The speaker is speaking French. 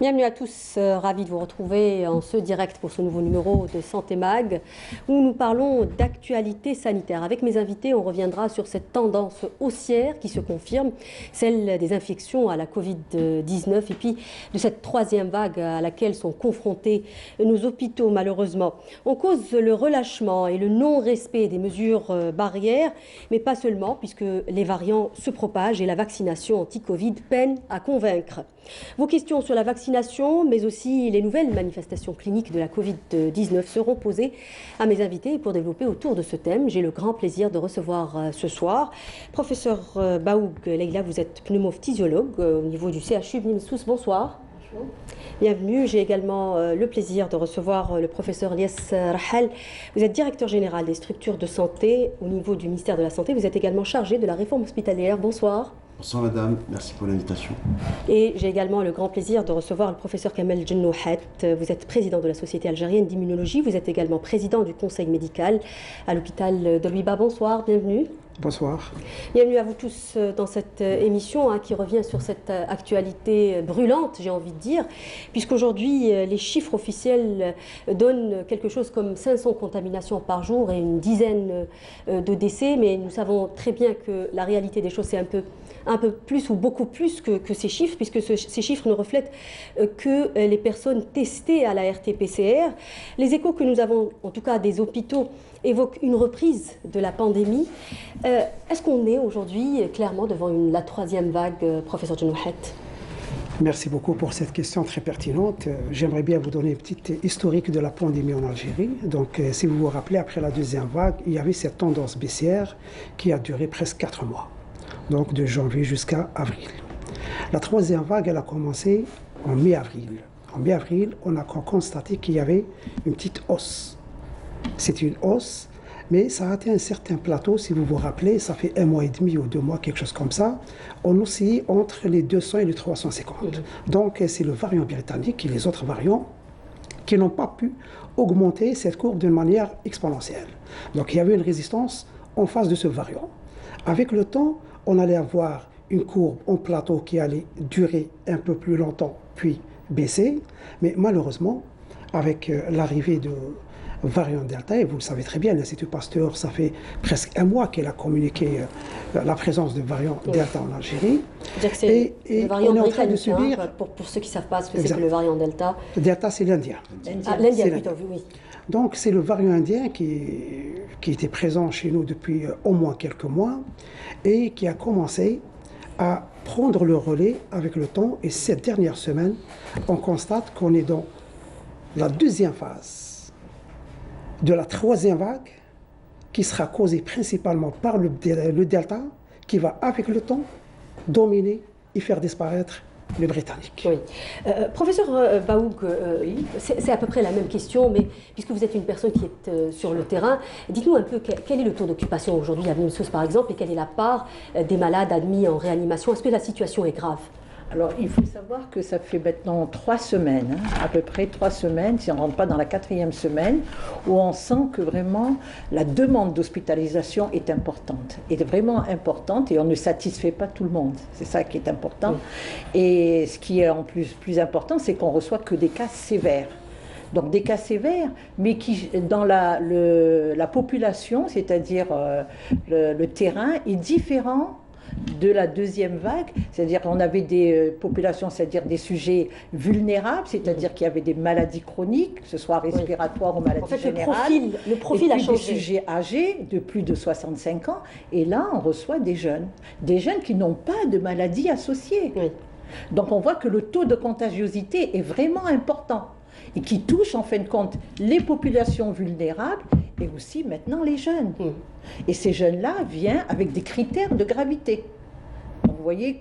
Bienvenue à tous, ravi de vous retrouver en ce direct pour ce nouveau numéro de Santé Mag où nous parlons d'actualité sanitaire. Avec mes invités, on reviendra sur cette tendance haussière qui se confirme, celle des infections à la Covid-19 et puis de cette troisième vague à laquelle sont confrontés nos hôpitaux malheureusement. On cause le relâchement et le non-respect des mesures barrières, mais pas seulement puisque les variants se propagent et la vaccination anti-Covid peine à convaincre. Vos questions sur la vaccination, mais aussi les nouvelles manifestations cliniques de la Covid-19 seront posées à mes invités. Et pour développer autour de ce thème, j'ai le grand plaisir de recevoir ce soir professeur Baoug Leïla, vous êtes pneumophysiologue au niveau du CHU Ibn Mensous. Bonsoir. Bonjour. Bienvenue. J'ai également le plaisir de recevoir le professeur Lies Rahal. Vous êtes directeur général des structures de santé au niveau du ministère de la Santé. Vous êtes également chargé de la réforme hospitalière. Bonsoir. Bonsoir madame, merci pour l'invitation. Et j'ai également le grand plaisir de recevoir le professeur Kamel Djennouhat. Vous êtes président de la Société algérienne d'immunologie, vous êtes également président du conseil médical à l'hôpital de Louiba. Bonsoir, bienvenue. Bonsoir. Bienvenue à vous tous dans cette émission qui revient sur cette actualité brûlante, j'ai envie de dire, puisqu'aujourd'hui les chiffres officiels donnent quelque chose comme 500 contaminations par jour et une dizaine de décès, mais nous savons très bien que la réalité des choses c'est un peu plus ou beaucoup plus que ces chiffres, puisque ces chiffres ne reflètent que les personnes testées à la RT-PCR. Les échos que nous avons, en tout cas des hôpitaux, évoquent une reprise de la pandémie. Est-ce qu'on est aujourd'hui clairement devant la troisième vague, professeur Djennouhat ? Merci beaucoup pour cette question très pertinente. J'aimerais bien vous donner une petite historique de la pandémie en Algérie. Donc, si vous vous rappelez, après la deuxième vague, il y avait cette tendance baissière qui a duré presque 4 mois. Donc de janvier jusqu'à avril. La troisième vague, elle a commencé en mi-avril. En mi-avril, on a constaté qu'il y avait une petite hausse. C'est une hausse, mais ça a atteint un certain plateau, si vous vous rappelez, ça fait 1 mois et demi ou 2 mois, quelque chose comme ça. On oscille entre les 200 et les 350. Donc c'est le variant britannique et les autres variants qui n'ont pas pu augmenter cette courbe d'une manière exponentielle. Donc il y avait une résistance en face de ce variant. Avec le temps, on allait avoir une courbe en plateau qui allait durer un peu plus longtemps, puis baisser. Mais malheureusement, avec l'arrivée de variant Delta, et vous le savez très bien, l'Institut Pasteur, ça fait presque 1 mois qu'elle a communiqué la présence de variant Delta en Algérie. Et le variant on est en train de subir... pour ceux qui ne savent pas ce que c'est que le variant Delta. Delta, c'est l'Indien. L'Indien, plutôt, oui. Donc, c'est le variant indien qui était présent chez nous depuis au moins quelques mois et qui a commencé à prendre le relais avec le temps. Et cette dernière semaine, on constate qu'on est dans la deuxième phase de la troisième vague qui sera causée principalement par le Delta qui va, avec le temps, dominer et faire disparaître le britannique. Oui. Professeur Baoug, c'est à peu près la même question, mais puisque vous êtes une personne qui est sur le terrain, dites-nous un peu quel est le taux d'occupation aujourd'hui à Ibn Mensous par exemple, et quelle est la part des malades admis en réanimation. Est-ce que la situation est grave ? Alors, il faut savoir que ça fait maintenant 3 semaines, à peu près 3 semaines, si on ne rentre pas dans la 4e semaine, où on sent que vraiment la demande d'hospitalisation est importante, est vraiment importante, et on ne satisfait pas tout le monde. C'est ça qui est important. Oui. Et ce qui est en plus important, c'est qu'on ne reçoit que des cas sévères. Donc des cas sévères, mais qui, dans la population, c'est-à-dire le terrain, est différent de la deuxième vague, c'est-à-dire qu'on avait des populations, c'est-à-dire des sujets vulnérables, c'est-à-dire qu'il y avait des maladies chroniques, que ce soit respiratoires ou maladies générales. Le profil a changé. Des sujets âgés de plus de 65 ans, et là on reçoit des jeunes qui n'ont pas de maladies associées. Oui. Donc on voit que le taux de contagiosité est vraiment important et qui touche en fin de compte les populations vulnérables et aussi maintenant les jeunes. Et ces jeunes-là viennent avec des critères de gravité. Donc vous voyez